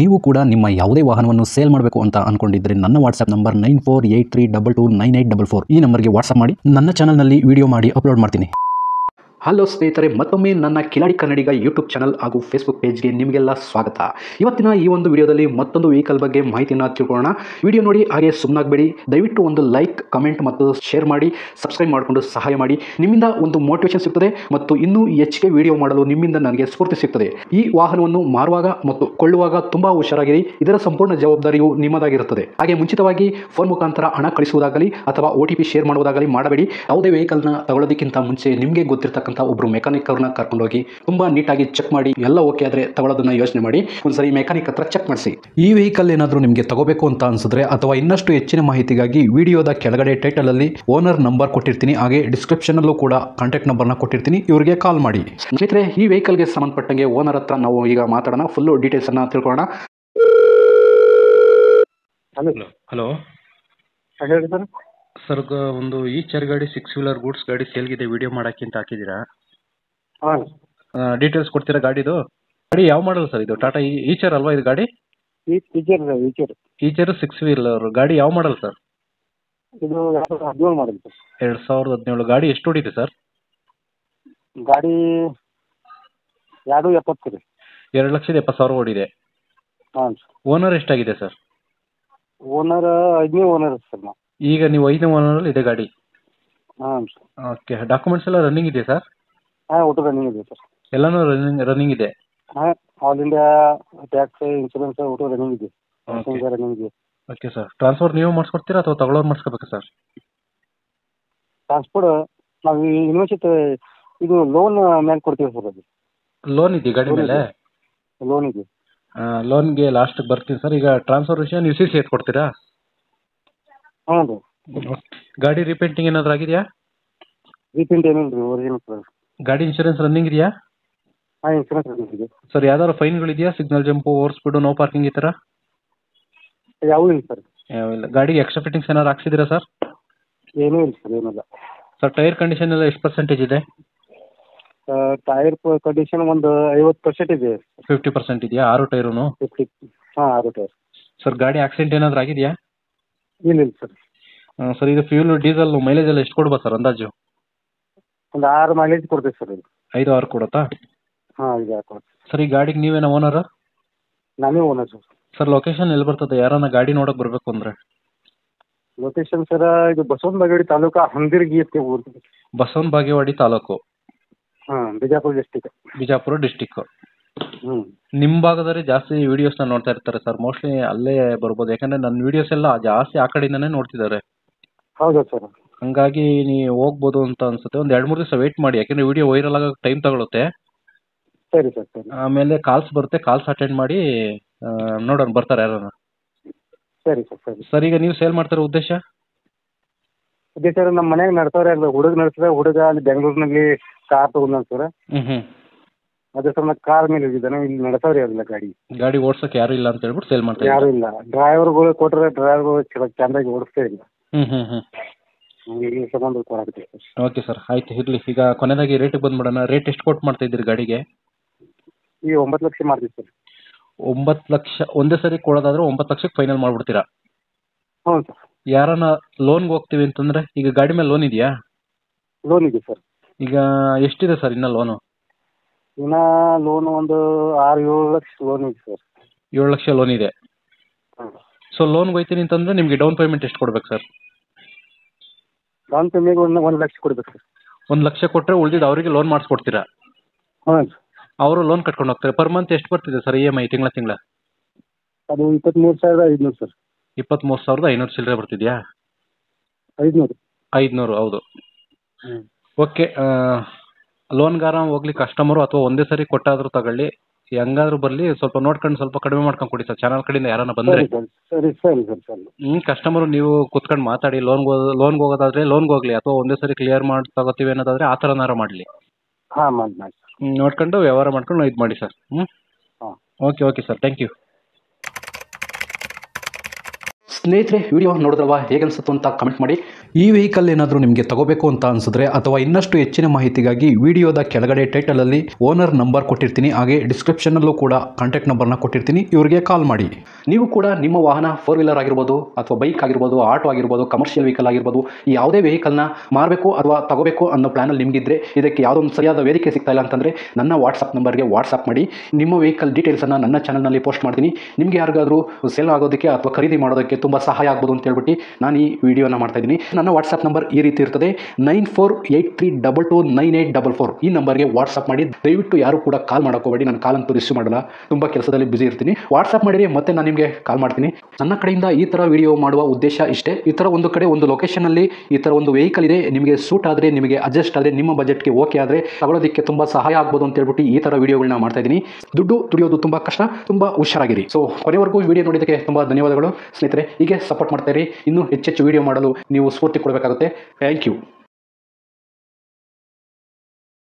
ನೀವು ಕೂಡ ನಿಮ್ಮ ಯಾವುದೇ ವಾಹನವನ್ನು ಸೇಲ್ ಮಾಡಬೇಕು ಅಂತ ಅನ್ಕೊಂಡಿದ್ರೆ ನನ್ನ ವಾಟ್ಸ್ಆಪ್ ನಂಬರ್ 9483229844 ಈ ನಂಬರ್ಗೆ ವಾಟ್ಸ್ಆಪ್ ಮಾಡಿ. ನನ್ನ ಚಾನಲ್ನಲ್ಲಿ ವಿಡಿಯೋ ಮಾಡಿ ಅಪ್ಲೋಡ್ ಮಾಡ್ತೀನಿ. ಹಲೋ ಸ್ನೇಹಿತರೆ, ಮತ್ತೊಮ್ಮೆ ನನ್ನ ಕಿಲಾಡಿ ಕನ್ನಡಿಗ ಯೂಟ್ಯೂಬ್ ಚಾನಲ್ ಹಾಗೂ ಫೇಸ್ಬುಕ್ ಪೇಜ್ಗೆ ನಿಮಗೆಲ್ಲ ಸ್ವಾಗತ. ಇವತ್ತಿನ ಈ ಒಂದು ವಿಡಿಯೋದಲ್ಲಿ ಮತ್ತೊಂದು ವೆಹಿಕಲ್ ಬಗ್ಗೆ ಮಾಹಿತಿಯನ್ನು ತಿಳ್ಕೊಳ್ಳೋಣ. ವಿಡಿಯೋ ನೋಡಿ ಹಾಗೆ ಸುಮ್ಮನಾಗಬೇಡಿ. ದಯವಿಟ್ಟು ಒಂದು ಲೈಕ್, ಕಮೆಂಟ್ ಮತ್ತು ಶೇರ್ ಮಾಡಿ, ಸಬ್ಸ್ಕ್ರೈಬ್ ಮಾಡಿಕೊಂಡು ಸಹಾಯ ಮಾಡಿ. ನಿಮ್ಮಿಂದ ಒಂದು ಮೋಟಿವೇಶನ್ ಸಿಗ್ತದೆ ಮತ್ತು ಇನ್ನೂ ಹೆಚ್ಚಿಗೆ ವಿಡಿಯೋ ಮಾಡಲು ನಿಮ್ಮಿಂದ ನನಗೆ ಸ್ಫೂರ್ತಿ ಸಿಗ್ತದೆ. ಈ ವಾಹನವನ್ನು ಮಾರುವಾಗ ಮತ್ತು ಕೊಳ್ಳುವಾಗ ತುಂಬಾ ಹುಷಾರಾಗಿರಿ. ಇದರ ಸಂಪೂರ್ಣ ಜವಾಬ್ದಾರಿಯು ನಿಮ್ಮದಾಗಿರುತ್ತದೆ. ಹಾಗೆ ಮುಂಚಿತವಾಗಿ ಫೋನ್ ಮುಖಾಂತರ ಹಣ ಕಳಿಸುವುದಾಗಲಿ ಅಥವಾ OTP ಶೇರ್ ಮಾಡುವುದಾಗಲಿ ಮಾಡಬೇಡಿ. ಯಾವುದೇ ವೆಹಿಕಲ್ನ ತಗೊಳ್ಳೋದಕ್ಕಿಂತ ಮುಂಚೆ ನಿಮಗೆ ಗೊತ್ತಿರತಕ್ಕಂಥ ಒಬ್ರು ಮೆಕ್ಯಾನಿಕ್ ಅವ್ರನ್ನ ಕರ್ಕೊಂಡೋಗಿ ತುಂಬಾ ನೀಟಾಗಿ ಚೆಕ್ ಮಾಡಿ, ಎಲ್ಲ ಓಕೆ ಆದ್ರೆ ತಗೊಳ್ಳೋದನ್ನ ಯೋಚನೆ ಮಾಡಿ. ಒಂದ್ಸರಿ ಮೆಕ್ಯಾನಿಕ್ ಹತ್ರ ಚೆಕ್ ಮಾಡಿಸಿ. ಈ ವೆಹಿಕಲ್ ಏನಾದರೂ ನಿಮಗೆ ತಗೋಬೇಕು ಅಂತ ಅನ್ಸಿದ್ರೆ ಅಥವಾ ಇನ್ನಷ್ಟು ಹೆಚ್ಚಿನ ಮಾಹಿತಿಗಾಗಿ ವಿಡಿಯೋದ ಕೆಳಗಡೆ ಟೈಟಲ್ ಅಲ್ಲಿ ಓನರ್ ನಂಬರ್ ಕೊಟ್ಟಿರ್ತೀನಿ, ಹಾಗೆ ಡಿಸ್ಕ್ರಿಪ್ಷನ್ ಅಲ್ಲೂ ಕೂಡ ಕಾಂಟ್ಯಾಕ್ಟ್ ನಂಬರ್ನ ಕೊಟ್ಟಿರ್ತೀನಿ, ಇವರಿಗೆ ಕಾಲ್ ಮಾಡಿ. ಸ್ನೇಹಿತರೆ, ಈ ವೆಹಿಕಲ್ಗೆ ಸಂಬಂಧಪಟ್ಟಂಗೆ ಓನರ್ ಹತ್ರ ನಾವು ಈಗ ಮಾತಾಡೋಣ, ಫುಲ್ ಡೀಟೇಲ್ಸ್ ಅನ್ನ ತಿಳ್ಕೊಳ್ಳೋಣ. ಹಲೋ ಹೇಳಿ ಸರ್. ಸರ್, ಒಂದು ಈಚರ್ ಗಾಡಿ 6 ವೀಲರ್ ಗೂಡ್ಸ್ ಗಾಡಿ ಸೇಲ್ಗಿದೆ, ವಿಡಿಯೋ ಮಾಡಕ್ಕೆ ಅಂತ ಹಾಕಿದ್ದೀರಾ. ಹಾಂ, ಡೀಟೇಲ್ಸ್ ಕೊಡ್ತೀರಾ ಗಾಡಿದು? ಗಾಡಿ ಯಾವ ಮಾಡಲ್ ಸರ್ ಇದು? ಟಾಟಾ ಈಚರ್ ಅಲ್ವಾ ಇದು ಗಾಡಿ? ಈಚರ್ 6 ವೀಲರ್ ಗಾಡಿ ಯಾವ ಮಾಡಲ್ ಸರ್? ಇದು 2017 ಮಾಡಲ್ ಸರ್. 2017 ಗಾಡಿ ಎಷ್ಟು ಹೊಡಿದೆ ಸರ್? ಗಾಡಿ 270 ರೀ. 2,70,000 ಓಡಿದೆ. ಹಾಂ ಸರ್. ಓನರ್ ಎಷ್ಟಾಗಿದೆ ಸರ್? ಓನರ್ 5ನೇ ಓನರ್ ಸರ್ ನಾವು. ಈಗ ನೀವು 5ನೇ ಓನರಲ್ಲಿ ಇದೆ ಗಾಡಿ? ಹಾಂ ಸರ್. ಓಕೆ, ಡಾಕ್ಯುಮೆಂಟ್ಸ್ ಎಲ್ಲ ರನ್ನಿಂಗ್ ಇದೆ ಸರ್? ಹಾಂ, ಒಟ್ಟು ರನ್ನಿಂಗ್ ಇದೆ ಸರ್. ಎಲ್ಲನೂ ರನ್ನಿಂಗ್ ಇದೆ? ಹಾಂ, ಆಲ್ ಇಂಡಿಯಾ ಟ್ಯಾಕ್ಸ್, ಇನ್ಶೂರೆನ್ಸ್ ಒಟ್ಟು ರನ್ನಿಂಗ್ ಇದೆ. ರನ್ನಿಂಗ್ ಇದೆ. Okay sir. ಟ್ರಾನ್ಸ್ಫರ್ ನೀವು ಮಾಡಿಸ್ಕೊಡ್ತೀರಾ ಅಥವಾ ತಗೊಳ್ಳೋರು ಮಾಡಿಸ್ಕೋಬೇಕಾ ಸರ್? ಟ್ರಾನ್ಸ್ಪೋರ್ಟ್ ನಾವು ಯೂನಿವರ್ಸಿಟಿ ಇದು ಲೋನ್ ಮೇಲೆ ಕೊಡ್ತೀವಿ ಸರ್. ಅದು ಲೋನ್ ಇದೆ ಗಾಡಿ ಮೇಲೆ? ಲೋನ್ ಇದೆ. ಲೋನ್ಗೆ ಲಾಸ್ಟಿಗೆ ಬರ್ತೀನಿ ಸರ್. ಈಗ ಟ್ರಾನ್ಸ್ಫರ್ ವಿಷಯ ನೀವು CC ಕೊಡ್ತೀರಾ? ಹಾಂ ರೀ. ಗಾಡಿ ರೀಪೇಂಟಿಂಗ್ ಏನಾದರೂ ಆಗಿದೆಯಾ? ರೀಪೇಂಟ್ ಏನಿಲ್ಲ ರೀ, ಒರಿಜಿನಲ್ ಸರ್. ಗಾಡಿ ಇನ್ಶೂರೆನ್ಸ್ ರನ್ನಿಂಗ್ ಇದೆಯಾ? ಹಾಂ, ಇನ್ಶೂರೆನ್ಸ್ ರನ್ನಿಂಗ್ ಇದೆ ಸರ್. ಯಾವ್ದಾದ್ರು ಫೈನ್ಗಳಿದೆಯಾ? Signal jump, over speed, no parking ಈ ಥರ? ಯಾವುದೂ ಇಲ್ಲ ಸರ್. ಇಲ್ಲ. ಗಾಡಿಗೆ ಎಕ್ಸ್ಟ್ರಾ ಫಿಟ್ಟಿಂಗ್ಸ್ ಏನಾದ್ರು ಹಾಕ್ಸಿದ್ದೀರಾ ಸರ್? ಏನೂ ಇಲ್ಲ ಸರ್, ಏನಿಲ್ಲ. ಸರ್, ಟೈರ್ ಕಂಡೀಷನ್ ಎಲ್ಲ ಎಷ್ಟು ಪರ್ಸೆಂಟೇಜ್ ಇದೆ? ಟೈರ್ ಕಂಡೀಷನ್ ಒಂದು 50% ಇದೆ. 50% ಇದೆಯಾ 6 ಟೈರೂ? 50. ಹಾಂ, 6 ಟೈರ್. ಸರ್, ಗಾಡಿ ಆಕ್ಸಿಡೆಂಟ್ ಏನಾದರೂ ಆಗಿದೆಯಾ? ಇಲ್ಲ ಸರ್. ಸರ್, ಇದು ಫ್ಯೂಲ್, ಡೀಸೆಲ್ ಮೈಲೇಜ್ ಎಲ್ಲ ಎಷ್ಟು ಕೊಡ್ಬೋದು ಸರ್ ಅಂದಾಜು? ಒಂದು 6 ಮೈಲೇಜ್ ಕೊಡ್ತೀವಿ ಸರ್. ಇದು 5-6 ಕೊಡುತ್ತಾ? ಹಾಂ, 5-6 ಕೊಡ್ತೀವಿ. ಸರ್, ಈ ಗಾಡಿಗೆ ನೀವೇನೋ ಓನರ್? ನಾನೇ ಓನರ್ ಸರ್. ಸರ್, ಲೊಕೇಶನ್ ಎಲ್ಲಿ ಬರ್ತದೆ? ಯಾರನ್ನ ಗಾಡಿ ನೋಡೋಕೆ ಬರಬೇಕು ಅಂದರೆ? ಲೊಕೇಶನ್ ಸರ್, ಇದು ಬಸವನ ಬಾಗೇವಾಡಿ ತಾಲೂಕು, ಹಂದಿರ್ಗಿ ಅಂತ ಊರು. ಬಸವನ ಬಾಗೇವಾಡಿ ತಾಲೂಕು? ಹಾಂ, ಬಿಜಾಪುರ ಡಿಸ್ಟಿಕ್. ಬಿಜಾಪುರ ಡಿಸ್ಟಿಕ್. ಹ್ಞೂ. ನಿಮ್ಮ ಭಾಗದಲ್ಲಿ ಜಾಸ್ತಿ ವಿಡಿಯೋಸ್ನ ನೋಡ್ತಾ ಇರ್ತಾರೆ ಸರ್, ಮೋಸ್ಟ್ಲಿ ಅಲ್ಲೇ ಬರ್ಬೋದು. ಯಾಕಂದರೆ ನನ್ನ ವಿಡಿಯೋಸ್ ಎಲ್ಲ ಜಾಸ್ತಿ ಆ ಕಡೆಯಿಂದನೇ ನೋಡ್ತಿದ್ದಾರೆ. ಹೌದಾ ಸರ್? ಹಂಗಾಗಿ ನೀವು ಹೋಗ್ಬೋದು ಅಂತ ಅನ್ಸುತ್ತೆ. ಒಂದು 2-3 ದಿವಸ ವೆಯ್ಟ್ ಮಾಡಿ, ಯಾಕೆಂದರೆ ವಿಡಿಯೋ ವೈರಲ್ ಆಗೋಕೆ ಟೈಮ್ ತಗೊಳುತ್ತೆ. ಸರಿ ಸರ್, ಸರಿ. ಆಮೇಲೆ ಕಾಲ್ಸ್ ಬರುತ್ತೆ, ಕಾಲ್ಸ್ ಅಟೆಂಡ್ ಮಾಡಿ ನೋಡೋಣ ಬರ್ತಾರೆ ಯಾರನ್ನ. ಸರಿ ಸರ್, ಸರಿ. ಸರ್, ಈಗ ನೀವು ಸೇಲ್ ಮಾಡ್ತಿರೋ ಉದ್ದೇಶ? ಅದೇ ಸರ್, ನಮ್ಮ ಮನ್ಯಾಗ ನಡ್ಸೋರೆ ಅಲ್ಲ, ಹುಡುಗ ನಡ್ಸಿದ್ರೆ, ಹುಡುಗ ಅಲ್ಲಿ ಬೆಂಗಳೂರಿನಲ್ಲಿ ಕಾರ್ ತೊಗೊಂಡ್ ಸರ್. ಹ್ಞೂ. ಅದೇ ಸರ್, ನಾನು ಕಾರ್ ಮೇಲೆ ಇದ್ದಾನೆ, ಇಲ್ಲಿ ನಡ್ಸೋರೆ ಅಲ್ಲ ಗಾಡಿ ಓಡ್ಸೋಕೆ ಯಾರು ಇಲ್ಲ ಅಂತ ಹೇಳ್ಬಿಟ್ಟು ಸೇಲ್ ಮಾಡ್ತಾರೆ? ಯಾರು ಇಲ್ಲ. ಡ್ರೈವರ್ಗಳು ಕೊಟ್ಟರೆ ಡ್ರೈವರ್ಗಳು ಚೆಂದಾಗಿ ಓಡಿಸ್ತೇ ಇಲ್ಲ. ಈ ಸಂಬಂಧ ಕೊಡಾಕತ್ತೀವಿ ಸರ್. ಓಕೆ ಸರ್, ಆಯ್ತು, ಇರಲಿ. ಈಗ ಕೊನೆಯದಾಗಿ ರೇಟಿಗೆ ಬಂದ್ಬಿಡೋಣ. ರೇಟ್ ಎಷ್ಟು ಕೊಟ್ಟು ಮಾಡ್ತಾ ಇದ್ದೀರಿ ಗಾಡಿಗೆ? ಈಗ 9 ಲಕ್ಷ ಮಾಡ್ತೀವಿ ಸರ್. 9 ಲಕ್ಷ ಒಂದೇ ಸರಿ ಕೊಡೋದಾದ್ರೆ 9 ಲಕ್ಷಕ್ಕೆ ಫೈನಲ್ ಮಾಡ್ಬಿಡ್ತೀರಾ? ಹ್ಞೂ ಸರ್. ಯಾರನ್ನ ಲೋನ್ಗೆ ಹೋಗ್ತೀವಿ ಅಂತಂದ್ರೆ, ಈಗ ಗಾಡಿ ಮೇಲೆ ಲೋನ್ ಇದೆಯಾ? ಲೋನ್ ಇದೆ ಸರ್. ಈಗ ಎಷ್ಟಿದೆ ಸರ್ ಇನ್ನ ಲೋನು? ಇನ್ನ ಲೋನ್ ಒಂದು 6-7 ಲಕ್ಷ ಲೋನ್ ಇದೆ ಸರ್. 7 ಲಕ್ಷ ಲೋನ್ ಇದೆ. ಸೊ ಲೋನ್ಗೆ ಹೋಗ್ತೀನಿ ಅಂತಂದ್ರೆ ನಿಮಗೆ ಡೌನ್ ಪೇಮೆಂಟ್ ಎಷ್ಟು ಕೊಡ್ಬೇಕು ಸರ್? ಡೌನ್ ಪೇಮೆಂಟ್ 1 ಲಕ್ಷ ಕೊಡ್ಬೇಕು ಸರ್. 1 ಲಕ್ಷ ಕೊಟ್ಟರೆ ಉಳಿದಿದ್ದು ಅವರಿಗೆ ಲೋನ್ ಮಾಡಿಸ್ಕೊಡ್ತೀರಾ? ಹಾಂ ಸರ್. ಅವರು ಲೋನ್ ಕಟ್ಕೊಂಡು ಹೋಗ್ತಾರೆ. ಪರ್ ಮಂತ್ ಎಷ್ಟು ಬರ್ತಿದೆ ಸರ್ EMI ತಿಂಗಳ? ಅದು 23,500 ಸರ್. 23,500 ಚಿಲ್ಲರೆ ಬರ್ತಿದೆಯಾ? 500. 500, ಹೌದು. ಓಕೆ. ಲೋನ್ಗಾರ ಹೋಗ್ಲಿ ಕಸ್ಟಮರು ಅಥವಾ ಒಂದೇ ಸರಿ ಕೊಟ್ಟಾದರೂ ತಗೊಳ್ಳಿ, ಹೆಂಗಾದ್ರೂ ಬರಲಿ, ಸ್ವಲ್ಪ ನೋಡ್ಕೊಂಡು ಸ್ವಲ್ಪ ಕಡಿಮೆ ಮಾಡ್ಕೊಂಡು ಕೊಡಿ ಸರ್. ಚಾನಲ್ ಕಡೆಯಿಂದ ಯಾರನ್ನ ಬಂದರೆ. ಸರಿ ಸರಿ ಸರ್, ಸರಿ. ಕಸ್ಟಮರು ನೀವು ಕುತ್ಕೊಂಡು ಮಾತಾಡಿ. ಲೋನ್ಗೆ ಹೋಗೋದಾದ್ರೆ ಲೋನ್ಗೆ ಹೋಗಲಿ, ಅಥವಾ ಒಂದೇ ಸರಿ ಕ್ಲಿಯರ್ ಮಾಡಿ ತಗೋತೀವಿ ಅನ್ನೋದಾದ್ರೆ ಆ ಥರನಾರ ಮಾಡಲಿ. ಹಾಂ, ಮಾಡಿ. ನೋಡ್ಕೊಂಡು ವ್ಯವಹಾರ ಮಾಡ್ಕೊಂಡು ಇದು ಮಾಡಿ ಸರ್. ಹಾಂ, ಓಕೆ ಸರ್, ಥ್ಯಾಂಕ್ ಯು. ಸ್ನೇಹಿತರೆ, ವಿಡಿಯೋ ನೋಡಿದ್ರಲ್ವಾ, ಹೇಗೆ ಅನಿಸುತ್ತೋ ಅಂತ ಕಮೆಂಟ್ ಮಾಡಿ. ಈ ವೆಹಿಕಲ್ ಏನಾದರೂ ನಿಮಗೆ ತಗೋಬೇಕು ಅಂತ ಅನಿಸಿದ್ರೆ ಅಥವಾ ಇನ್ನಷ್ಟು ಹೆಚ್ಚಿನ ಮಾಹಿತಿಗಾಗಿ ವಿಡಿಯೋದ ಕೆಳಗಡೆ ಟೈಟಲಲ್ಲಿ ಓನರ್ ನಂಬರ್ ಕೊಟ್ಟಿರ್ತೀನಿ, ಹಾಗೆ ಡಿಸ್ಕ್ರಿಪ್ಷನಲ್ಲೂ ಕೂಡ ಕಾಂಟ್ಯಾಕ್ಟ್ ನಂಬರ್ನ ಕೊಟ್ಟಿರ್ತೀನಿ, ಇವರಿಗೆ ಕಾಲ್ ಮಾಡಿ. ನೀವು ಕೂಡ ನಿಮ್ಮ ವಾಹನ 4 ವೀಲರ್ ಆಗಿರ್ಬೋದು ಅಥವಾ ಬೈಕ್ ಆಗಿರ್ಬೋದು, ಆಟೋ ಆಗಿರ್ಬೋದು, ಕಮರ್ಷಿಯಲ್ ವೆಹಿಕಲ್ ಆಗಿರ್ಬೋದು, ಯಾವುದೇ ವೆಹಿಕಲ್ನ ಮಾರಬೇಕು ಅಥವಾ ತಗೋಬೇಕು ಅನ್ನೋ ಪ್ಲಾನಲ್ಲಿ ನಿಮಗಿದ್ರೆ, ಇದಕ್ಕೆ ಯಾವುದೋ ಒಂದು ಸರಿಯಾದ ವೇದಿಕೆ ಸಿಗ್ತಾ ಇಲ್ಲ ಅಂತಂದರೆ ನನ್ನ ವಾಟ್ಸಪ್ ನಂಬರ್ಗೆ ವಾಟ್ಸಪ್ ಮಾಡಿ. ನಿಮ್ಮ ವೆಹಿಕಲ್ ಡೀಟೇಲ್ಸನ್ನು ನನ್ನ ಚಾನಲ್ನಲ್ಲಿ ಪೋಸ್ಟ್ ಮಾಡ್ತೀನಿ. ನಿಮಗೆ ಯಾರಿಗಾದರೂ ಸೇಲ್ ಆಗೋದಕ್ಕೆ ಅಥವಾ ಖರೀದಿ ಮಾಡೋದಕ್ಕೆ ತುಂಬ ಸಹಾಯ ಆಗ್ಬೋದು ಅಂತ ಹೇಳ್ಬಿಟ್ಟು ನಾನು ಈ ವಿಡಿಯೋನ ಮಾಡ್ತಾ ಇದ್ದೀನಿ. ನನ್ನ ವಾಟ್ಸಪ್ ನಂಬರ್ ಈ ರೀತಿ ಇರ್ತದೆ, 9483229844. ಈ ನಂಬರ್ಗೆ ವಾಟ್ಸಪ್ ಮಾಡಿ. ದಯವಿಟ್ಟು ಯಾರು ಕೂಡ ಕಾಲ್ ಮಾಡೋಕೋಬೇಡಿ, ನಾನು ಕಾಲ್ ಅಂತೂ ರಿಸೀವ್ ಮಾಡಲ್ಲ, ತುಂಬ ಕೆಲಸದಲ್ಲಿ ಬಿಸಿ ಇರ್ತೀನಿ. ವಾಟ್ಸಪ್ ಮಾಡಿರಿ, ಮತ್ತೆ ನಾನು ನಿಮಗೆ ಕಾಲ್ ಮಾಡ್ತೀನಿ. ನನ್ನ ಕಡೆಯಿಂದ ಈ ಥರ ವಿಡಿಯೋ ಮಾಡುವ ಉದ್ದೇಶ ಇಷ್ಟೇ. ಈ ಥರ ಒಂದು ಕಡೆ ಒಂದು ಲೊಕೇಶನಲ್ಲಿ ಈ ಥರ ಒಂದು ವೆಹಿಕಲ್ ಇದೆ, ನಿಮಗೆ ಸೂಟ್ ಆದರೆ, ನಿಮಗೆ ಅಡ್ಜಸ್ಟ್ ಆದರೆ, ನಿಮ್ಮ ಬಜೆಟ್ಗೆ ಓಕೆ ಆದರೆ ತಗೊಳ್ಳೋದಕ್ಕೆ ತುಂಬ ಸಹಾಯ ಆಗ್ಬೋದು ಅಂತ ಹೇಳ್ಬಿಟ್ಟು ಈ ಥರ ವಿಡಿಯೋಗಳನ್ನ ಮಾಡ್ತಾ ಇದ್ದೀನಿ. ದುಡ್ಡು ದುಡಿಯೋದು ತುಂಬ ಕಷ್ಟ, ತುಂಬ ಹುಷಾರಾಗಿರಿ. ಸೊ ಕೊನೆವರೆಗೂ ವಿಡಿಯೋ ನೋಡಿದ್ದಕ್ಕೆ ತುಂಬ ಧನ್ಯವಾದಗಳು ಸ್ನೇಹಿತರೆ. ಹೀಗೆ ಸಪೋರ್ಟ್ ಮಾಡ್ತಾ ಇರಿ. ಇನ್ನೂ ಹೆಚ್ಚೆಚ್ಚು ವಿಡಿಯೋ ಮಾಡಲು ನೀವು ಸ್ಫೂರ್ತಿ ಕೊಡಬೇಕಾಗುತ್ತೆ. Thank you.